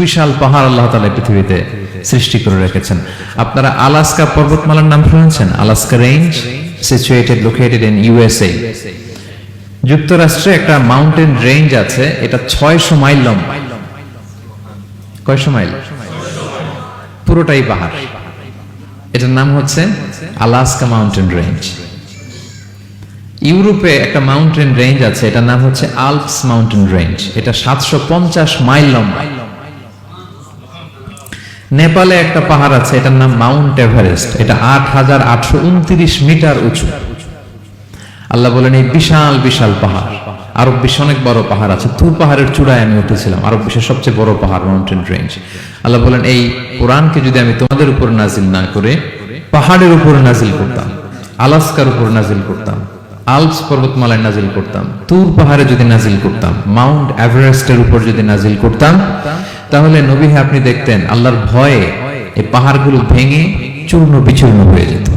সুবিশাল পাহাড় আল্লাহ তাআলা পৃথিবীতে সৃষ্টি করে রেখেছেন। আপনারা আলাস্কা পর্বতমালার নাম শুনেছেন? Alaska range, located in USA. যুক্তরাষ্ট্রে একটা মাউন্টেন রেঞ্জ আছে, এটা 600 মাইল লম্বা। কয়শো মাইল? পুরোটাই পাহাড়। এটার নাম হচ্ছে আলাস্কা মাউন্টেন রেঞ্জ। ইউরোপে একটা মাউন্টেন রেঞ্জ আছে, এটার নাম হচ্ছে আল্পস মাউন্টেন রেঞ্জ, এটা 750 মাইল লম্বা। নেপালে একটা পাহাড় আছে, এটার নাম মাউন্ট এভারেস্ট, এটা 8829 মিটার উঁচু। আল্লাহ বলেন এই বিশাল বিশাল পাহাড়। আরব বিশ্বে অনেক বড় পাহাড় আছে, তুর পাহাড়ের চূড়ায় আমি উঠেছিলাম, আরব বিশ্বের সবচেয়ে বড় পাহাড় মাউন্টেন রেঞ্জ। আল্লাহ বলেন এই কোরআনকে যদি আমি তোমাদের উপর নাজিল না করে পাহাড়ের উপর নাজিল করতাম, আলাস্কার উপর নাজিল করতাম, আল্পস পর্বতমালায় নাজিল করতাম, তুর পাহাড়ে যদি নাজিল করতাম, মাউন্ট এভারেস্টের উপর যদি নাজিল করতাম, তাহলে নবী আপনি দেখতেন আল্লাহর ভয়ে এই পাহাড়গুলো ভেঙে চূর্ণ বিচূর্ণ হয়ে যেত।